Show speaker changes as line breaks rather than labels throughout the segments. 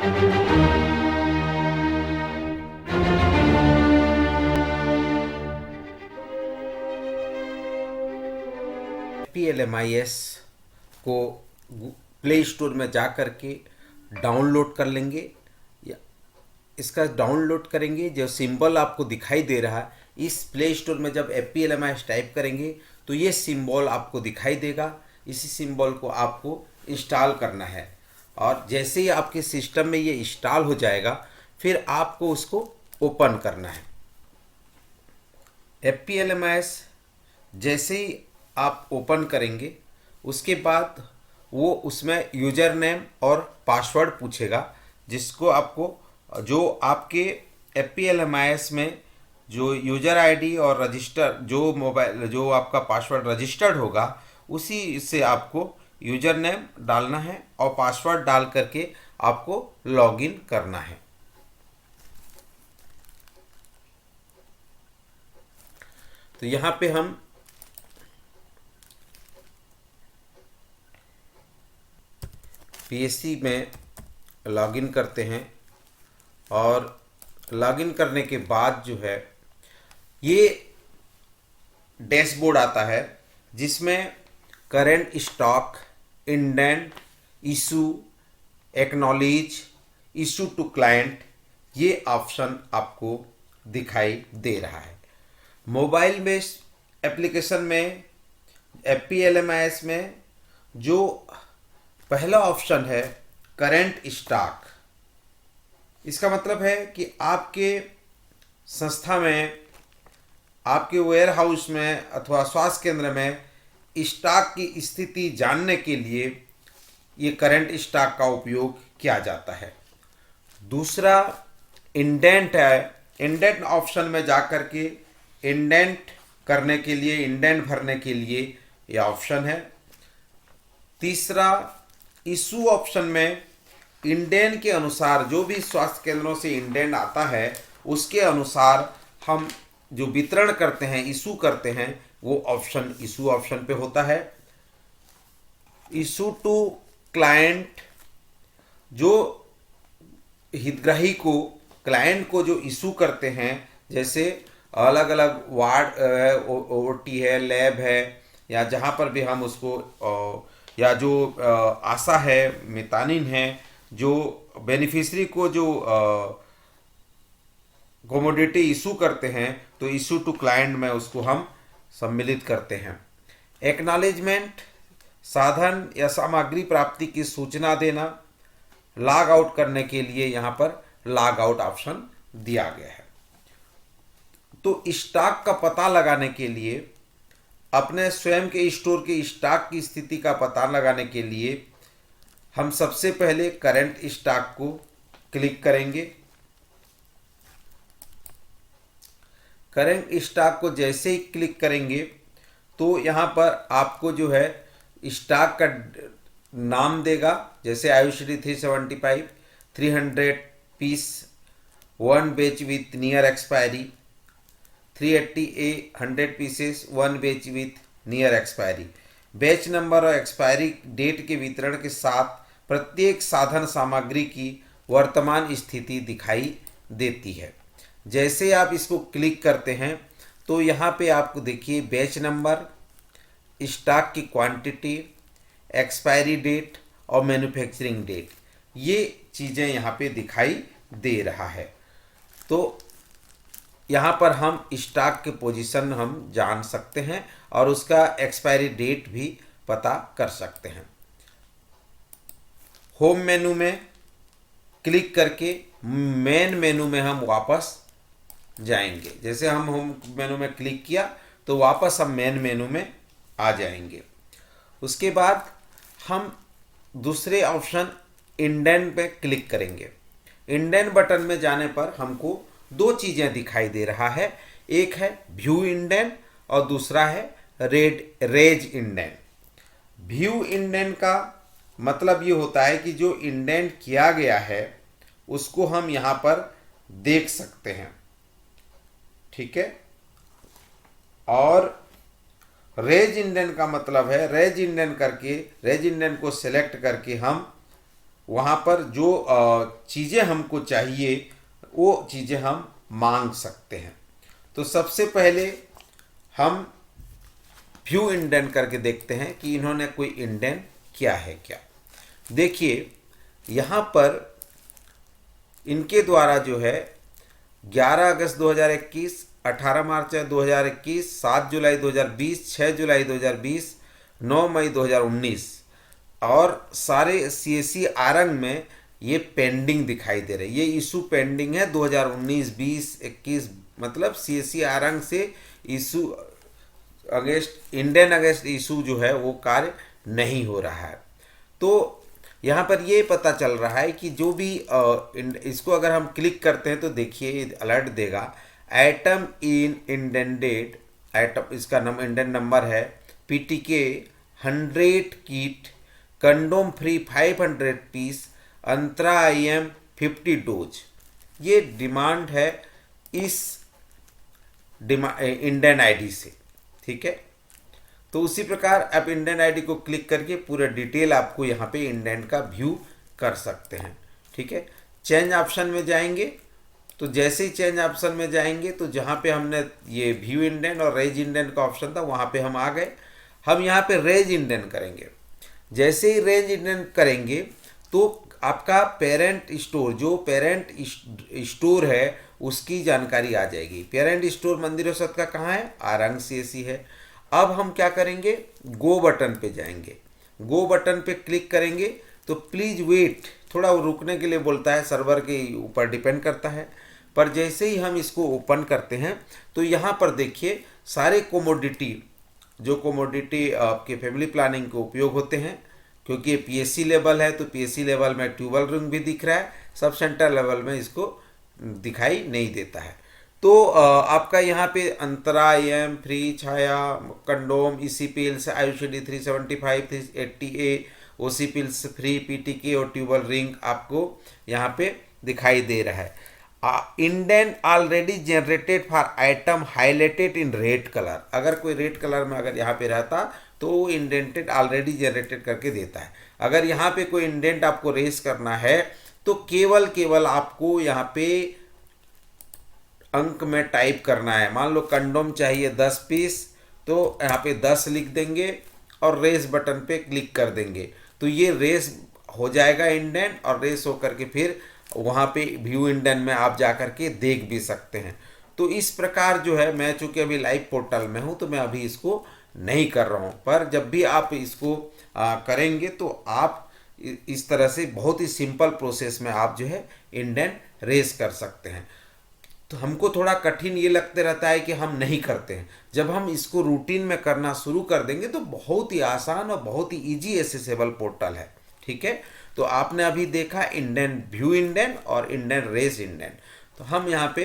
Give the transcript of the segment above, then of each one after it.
PLMIS को play store में जा कर के डाउनलोड कर लेंगे। या इसका डाउनलोड करेंगे, जो सिंबल आपको दिखाई दे रहा है इस प्ले स्टोर में जब PLMIS टाइप करेंगे तो ये सिंबल आपको दिखाई देगा। इसी सिंबल को आपको इंस्टॉल करना है और जैसे ही आपके सिस्टम में ये इंस्टॉल हो जाएगा फिर आपको उसको ओपन करना है। PLMIS जैसे ही आप ओपन करेंगे उसके बाद वो उसमें यूज़र नेम और पासवर्ड पूछेगा, जिसको आपको जो आपके PLMIS में जो यूज़र आईडी और रजिस्टर जो मोबाइल जो आपका पासवर्ड रजिस्टर्ड होगा उसी से आपको यूज़र नेम डालना है और पासवर्ड डाल करके आपको लॉगिन करना है। तो यहाँ पे हम PSC में लॉगिन करते हैं और लॉगिन करने के बाद जो है ये डैशबोर्ड आता है जिसमें current stock, indent, issue, acknowledge, issue to client, ये ऑप्शन आपको दिखाई दे रहा है। मोबाइल बेस्ड एप्लीकेशन में PLMIS में जो पहला ऑप्शन है करंट स्टॉक, इसका मतलब है कि आपके संस्था में, आपके वेयर हाउस में अथवा स्वास्थ्य केंद्र में स्टॉक की स्थिति जानने के लिए ये करंट स्टॉक का उपयोग किया जाता है। दूसरा इंडेंट है। इंडेंट ऑप्शन में जाकर के इंडेंट करने के लिए, इंडेंट भरने के लिए ये ऑप्शन है। तीसरा इशू ऑप्शन में इंडेंट के अनुसार जो भी स्वास्थ्य केंद्रों से इंडेंट आता है उसके अनुसार हम जो वितरण करते हैं, इशू करते हैं, वो ऑप्शन इशू ऑप्शन पे होता है। इशू टू क्लाइंट, जो हितग्राही को, क्लाइंट को जो इशू करते हैं, जैसे अलग अलग वार्ड OT है, लैब है, या जहाँ पर भी हम उसको या जो आशा है, मितानिन है, जो बेनिफिशरी को जो कमोडिटी इशू करते हैं तो इशू टू क्लाइंट में उसको हम सम्मिलित करते हैं। एक्नॉलेजमेंट, साधन या सामग्री प्राप्ति की सूचना देना। लॉग आउट करने के लिए यहाँ पर लॉग आउट ऑप्शन दिया गया है। तो स्टॉक का पता लगाने के लिए, अपने स्वयं के स्टोर के स्टॉक की स्थिति का पता लगाने के लिए हम सबसे पहले करंट स्टॉक को क्लिक करेंगे। करंट स्टॉक को जैसे ही क्लिक करेंगे तो यहाँ पर आपको जो है स्टॉक का नाम देगा, जैसे Ayushree 375 300 piece 1 batch with near expiry, 380A 100 pieces 1 batch with near expiry. Batch number और एक्सपायरी डेट के वितरण के साथ प्रत्येक साधन सामग्री की वर्तमान स्थिति दिखाई देती है। जैसे आप इसको क्लिक करते हैं तो यहाँ पे आपको देखिए बैच नंबर, स्टॉक की क्वांटिटी, एक्सपायरी डेट और मैन्युफैक्चरिंग डेट, ये चीज़ें यहाँ पे दिखाई दे रहा है। तो यहाँ पर हम स्टॉक के पोजीशन हम जान सकते हैं और उसका एक्सपायरी डेट भी पता कर सकते हैं। होम मेनू में क्लिक करके मेन मेनू में हम वापस जाएंगे। जैसे हम होम मेनू में क्लिक किया तो वापस हम मेन मेनू में आ जाएंगे। उसके बाद हम दूसरे ऑप्शन इंडेंट पे क्लिक करेंगे। इंडेंट बटन में जाने पर हमको दो चीज़ें दिखाई दे रहा है, एक है व्यू इंडेंट और दूसरा है रेज इंडेंट। व्यू इंडेंट का मतलब ये होता है कि जो इंडेंट किया गया है उसको हम यहाँ पर देख सकते हैं, ठीक है। और रेज इंडेंट का मतलब है रेज इंडेंट को सेलेक्ट करके हम वहाँ पर जो चीज़ें हमको चाहिए वो चीज़ें हम मांग सकते हैं। तो सबसे पहले हम व्यू इंडेंट करके देखते हैं कि इन्होंने कोई इंडेंट किया है क्या। देखिए यहाँ पर इनके द्वारा जो है 11 अगस्त 2021, 18 मार्च 2021, 7 जुलाई 2020, 6 जुलाई 2020, 9 मई 2019 और सारे सीएससी आरंग में ये पेंडिंग दिखाई दे रहे। ये इशू पेंडिंग है 2019, 20, 21, मतलब सीएससी आरंग से issue against Indian against issue जो है वो कार्य नहीं हो रहा है। तो यहाँ पर ये पता चल रहा है कि जो भी इसको अगर हम क्लिक करते हैं तो देखिए अलर्ट देगा एटम इन इंडेंटेड एटम, इसका इंडेंट नंबर है PTK 100 kit condom free 500 piece Antara IM 50 dose. ये डिमांड है इस इंडियन आईडी से, ठीक है। तो उसी प्रकार आप इंडेंट आईडी को क्लिक करके पूरा डिटेल आपको यहाँ पे इंडेंट का व्यू कर सकते हैं, ठीक है। चेंज ऑप्शन में जाएंगे तो जैसे ही चेंज ऑप्शन में जाएंगे तो जहाँ पे हमने ये व्यू इंडेंट और रेज इंडेंट का ऑप्शन था वहाँ पे हम आ गए। हम यहाँ पे रेज इंडेंट करेंगे। जैसे ही रेज इंडेंट करेंगे तो आपका पेरेंट स्टोर, जो पेरेंट स्टोर है उसकी जानकारी आ जाएगी। पेरेंट स्टोर मंदिर औसत का कहाँ है, आरंग CSC है। अब हम क्या करेंगे, गो बटन पे जाएंगे। गो बटन पे क्लिक करेंगे तो प्लीज़ वेट, थोड़ा वो रुकने के लिए बोलता है, सर्वर के ऊपर डिपेंड करता है। पर जैसे ही हम इसको ओपन करते हैं तो यहाँ पर देखिए सारे कोमोडिटी, जो कोमोडिटी आपके फैमिली प्लानिंग के उपयोग होते हैं, क्योंकि ये PSC लेवल है तो PSC लेवल में ट्यूबल रिंग भी दिख रहा है, सब सेंटर लेवल में इसको दिखाई नहीं देता है। तो आपका यहाँ पे अंतरा IM फ्री Chhaya condom EC pills IUCD 375 380A OC pills free PTK और ट्यूबल रिंग आपको यहाँ पे दिखाई दे रहा है। Indent already generated for item highlighted in red colour, अगर कोई रेड कलर में अगर यहाँ पे रहता तो वो इंडेंटेड ऑलरेडी जनरेटेड करके देता है। अगर यहाँ पे कोई इंडेंट आपको रेस करना है तो केवल आपको यहाँ पे अंक में टाइप करना है। मान लो कंडोम चाहिए 10 पीस तो यहाँ पे 10 लिख देंगे और रेस बटन पे क्लिक कर देंगे तो ये रेस हो जाएगा इंडेंट, और रेस होकर के फिर वहाँ पे व्यू इंडेंट में आप जा कर के देख भी सकते हैं। तो इस प्रकार जो है, मैं चूँकि अभी लाइव पोर्टल में हूँ तो मैं अभी इसको नहीं कर रहा हूँ, पर जब भी आप इसको करेंगे तो आप इस तरह से बहुत ही सिंपल प्रोसेस में आप जो है इंडेंट रेस कर सकते हैं। तो हमको थोड़ा कठिन ये लगते रहता है कि हम नहीं करते हैं। जब हम इसको रूटीन में करना शुरू कर देंगे तो बहुत ही आसान और बहुत ही इजी एक्सेसिबल पोर्टल है, ठीक है। तो आपने अभी देखा इंडेंट, व्यू इंडेंट और इंडेंट रेस इंडेंट। तो हम यहाँ पे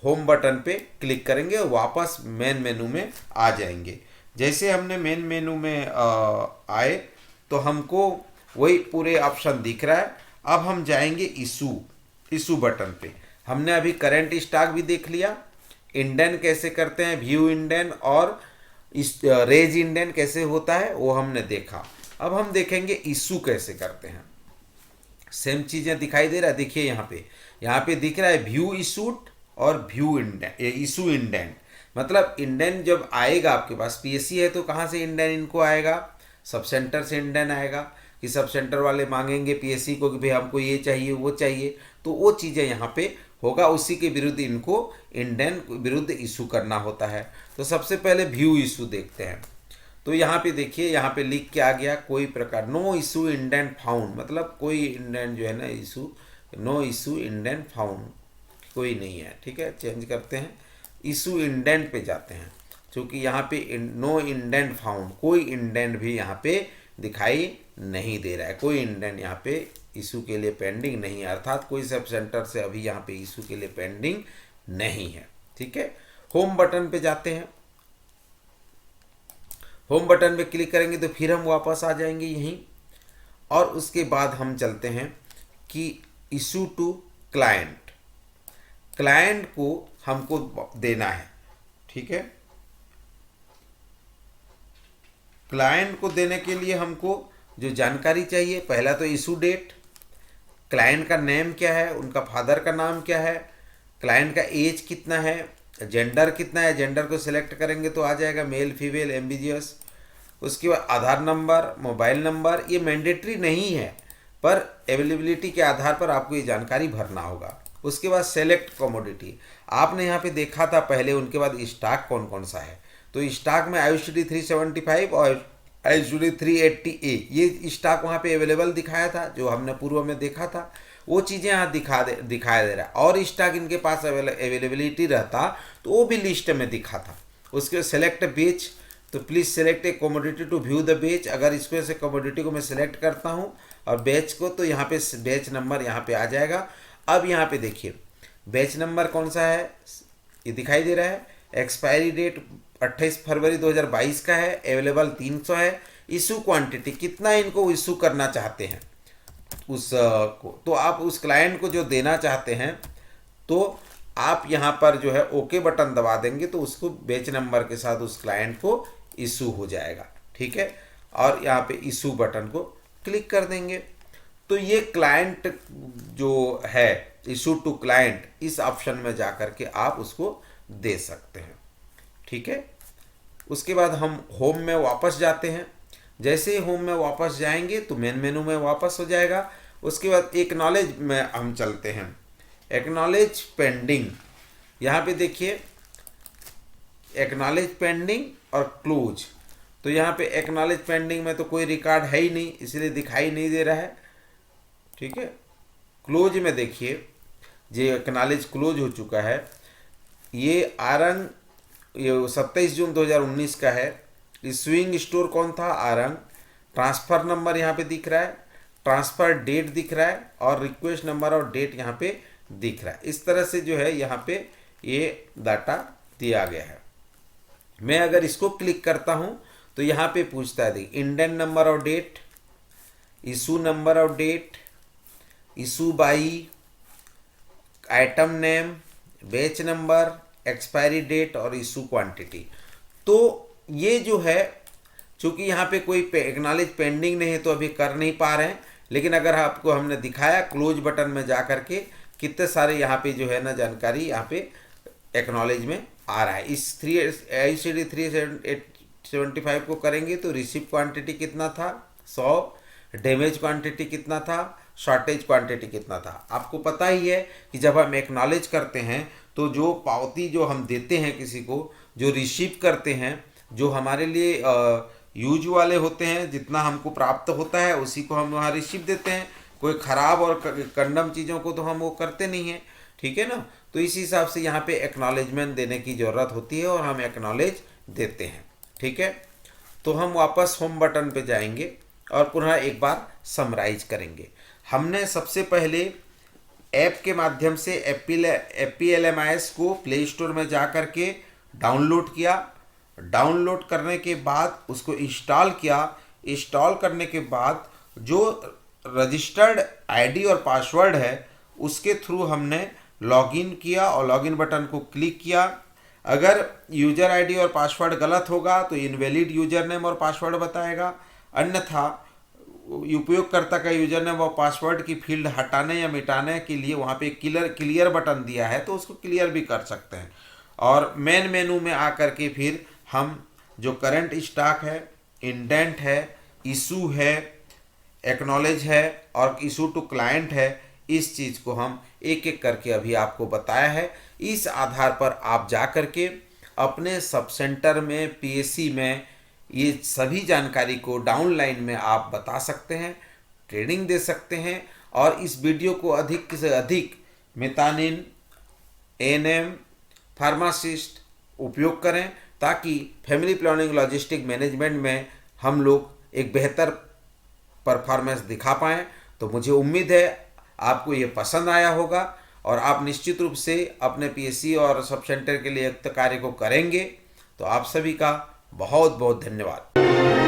होम बटन पे क्लिक करेंगे और वापस मेन मेनू में आ जाएंगे। जैसे हमने मेन मेनू में आए तो हमको वही पूरे ऑप्शन दिख रहा है। अब हम जाएंगे इशू बटन पे। हमने अभी करंट स्टॉक भी देख लिया, इंडेंट कैसे करते हैं, व्यू इंडेंट और रेज इंडेंट कैसे होता है वो हमने देखा। अब हम देखेंगे इशू कैसे करते हैं। सेम चीज़ें दिखाई दे रहा है, देखिए यहाँ पे दिख रहा है व्यू इशूड और व्यू इंडेंट, इशू इंडेंट। मतलब इंडेंट जब आएगा आपके पास, PSC है तो कहाँ से इंडेंट इनको आएगा, सब सेंटर से इंडेंट आएगा कि सब सेंटर वाले मांगेंगे PSC को कि भाई हमको ये चाहिए वो चाहिए, तो वो चीज़ें यहाँ पे होगा, उसी के विरुद्ध इनको इंडेंट विरुद्ध इशू करना होता है। तो सबसे पहले व्यू इशू देखते हैं। तो यहाँ पे देखिए, यहाँ पे लिख के आ गया कोई प्रकार नो इशू इंडेंट फाउंड, मतलब कोई इंडेंट जो है ना issue, no issue indent found कोई नहीं है, ठीक है। चेंज करते हैं, इशू इंडेंट पे जाते हैं, क्योंकि यहाँ पे नो इंडेंट फाउंड, कोई इंडेंट भी यहाँ पे दिखाई नहीं दे रहा है, कोई इंडेंट यहाँ पे इशू के लिए पेंडिंग नहीं है, अर्थात कोई सब सेंटर से अभी यहाँ पे इशू के लिए पेंडिंग नहीं है, ठीक है। होम बटन पे जाते हैं। होम बटन पे क्लिक करेंगे तो फिर हम वापस आ जाएंगे यहीं, और उसके बाद हम चलते हैं कि इशू टू क्लाइंट, क्लाइंट को हमको देना है, ठीक है। क्लाइंट को देने के लिए हमको जो जानकारी चाहिए, पहला तो इशू डेट, क्लाइंट का नेम क्या है, उनका फादर का नाम क्या है, क्लाइंट का एज कितना है, जेंडर कितना है, जेंडर को सिलेक्ट करेंगे तो आ जाएगा मेल फीमेल एम्बिजियस। उसके बाद आधार नंबर, मोबाइल नंबर, ये मैंडेटरी नहीं है पर अवेलेबिलिटी के आधार पर आपको ये जानकारी भरना होगा। उसके बाद सेलेक्ट कमोडिटी, आपने यहाँ पे देखा था पहले, उनके बाद स्टॉक कौन कौन सा है, तो स्टॉक में IUCD 375 और IUCD 380A ये स्टॉक वहाँ पे अवेलेबल दिखाया था, जो हमने पूर्व में देखा था वो चीज़ें यहाँ दिखाया दे रहा है। और स्टॉक इनके पास अवेलेबिलिटी रहता तो वो भी लिस्ट में दिखा था। उसके बाद सेलेक्ट बेच, तो please select a commodity to view the batch, अगर इसको से कमोडिटी को मैं सिलेक्ट करता हूँ और बेच को, तो यहाँ पे बेच नंबर यहाँ पे आ जाएगा। अब यहाँ पे देखिए बेच नंबर कौन सा है, ये दिखाई दे रहा है। एक्सपायरी डेट 28 फरवरी 2022 का है, अवेलेबल 300 है। इशू क्वांटिटी कितना इनको इशू करना चाहते हैं उस को, तो आप उस क्लाइंट को जो देना चाहते हैं तो आप यहाँ पर जो है ओके बटन दबा देंगे तो उसको बेच नंबर के साथ उस क्लाइंट को इशू हो जाएगा, ठीक है। और यहाँ पे इशू बटन को क्लिक कर देंगे तो ये क्लाइंट जो है इशू टू क्लाइंट, इस ऑप्शन में जा कर के आप उसको दे सकते हैं, ठीक है। उसके बाद हम होम में वापस जाते हैं। जैसे ही होम में वापस जाएंगे तो मेन मेनू में वापस हो जाएगा। उसके बाद एक्नॉलेज में हम चलते हैं। एक्नॉलेज पेंडिंग, यहाँ पे देखिए एक्नॉलेज पेंडिंग और क्लोज, तो यहाँ पे एक्नॉलेज पेंडिंग में तो कोई रिकॉर्ड है ही नहीं, इसलिए दिखाई नहीं दे रहा है, ठीक है। क्लोज में देखिए जो एक्नॉलेज क्लोज हो चुका है, ये आरंग, ये 27 जून 2019 का है। इशूइंग स्टोर कौन था, आरंग। ट्रांसफ़र नंबर यहाँ पे दिख रहा है, ट्रांसफ़र डेट दिख रहा है और रिक्वेस्ट नंबर और डेट यहाँ पे दिख रहा है। इस तरह से जो है यहाँ पे ये डाटा दिया गया है। मैं अगर इसको क्लिक करता हूँ तो यहाँ पे पूछता है, देखिए इंडेंट नंबर और डेट, इशू नंबर और date, issue by, item name, batch number, expiry date और इशू क्वांटिटी। तो ये जो है चूँकि यहाँ पे कोई एक्नॉलेज पेंडिंग नहीं है तो अभी कर नहीं पा रहे हैं, लेकिन अगर आपको हमने दिखाया क्लोज बटन में जा कर के कितने सारे यहाँ पे जो है ना जानकारी यहाँ पे एक्नॉलेज में आ रहा है। इस IUCD 375 को करेंगे तो रिसीव क्वांटिटी कितना था 100, डैमेज क्वांटिटी कितना था, शॉर्टेज क्वांटिटी कितना था। आपको पता ही है कि जब हम एक्नॉलेज करते हैं तो जो पावती जो हम देते हैं किसी को, जो रिसीव करते हैं, जो हमारे लिए यूज वाले होते हैं, जितना हमको प्राप्त होता है उसी को हम वहाँ रिसीव देते हैं। कोई ख़राब और कंडम चीज़ों को तो हम वो करते नहीं हैं, ठीक है ना। तो इस हिसाब से यहाँ पे एक्नॉलेजमेंट देने की ज़रूरत होती है और हम एक्नॉलेज देते हैं, ठीक है। तो हम वापस होम बटन पे जाएंगे और पुनः एक बार समराइज करेंगे। हमने सबसे पहले ऐप के माध्यम से APLMIS को प्ले स्टोर में जा कर के डाउनलोड किया। डाउनलोड करने के बाद उसको इंस्टॉल किया। इंस्टॉल करने के बाद जो रजिस्टर्ड आईडी और पासवर्ड है उसके थ्रू हमने लॉगिन किया और लॉगिन बटन को क्लिक किया। अगर यूज़र आईडी और पासवर्ड गलत होगा तो इनवैलिड यूज़र नेम और पासवर्ड बताएगा, अन्यथा उपयोगकर्ता का यूज़र नेम और पासवर्ड की फील्ड हटाने या मिटाने के लिए वहाँ पे क्लियर बटन दिया है तो उसको क्लियर भी कर सकते हैं। और मेन मेनू में आकर के फिर हम जो करंट स्टॉक है, इंडेंट है, इशू है, एक्नॉलेज है और इशू टू क्लाइंट है, इस चीज़ को हम एक एक करके अभी आपको बताया है। इस आधार पर आप जा कर के अपने सब सेंटर में, PSC में ये सभी जानकारी को डाउनलाइन में आप बता सकते हैं, ट्रेनिंग दे सकते हैं। और इस वीडियो को अधिक से अधिक मितानिन, ANM, फार्मासिस्ट उपयोग करें ताकि फैमिली प्लानिंग लॉजिस्टिक मैनेजमेंट में हम लोग एक बेहतर परफॉर्मेंस दिखा पाएँ। तो मुझे उम्मीद है आपको ये पसंद आया होगा और आप निश्चित रूप से अपने PSC और सब सेंटर के लिए कार्य को करेंगे। तो आप सभी का बहुत बहुत धन्यवाद।